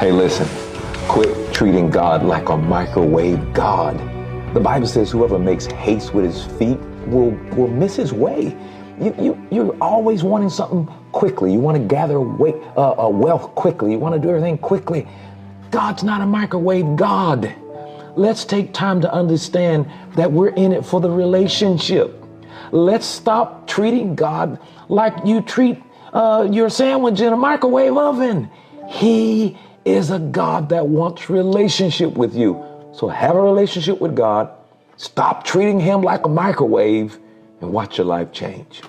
Hey, listen, quit treating God like a microwave God. The Bible says whoever makes haste with his feet will miss his way. You're always wanting something quickly. You want to gather wealth quickly. You want to do everything quickly. God's not a microwave God. Let's take time to understand that we're in it for the relationship. Let's stop treating God like you treat your sandwich in a microwave oven. He is a God that wants relationship with you. So have a relationship with God. Stop treating him like a microwave and watch your life change.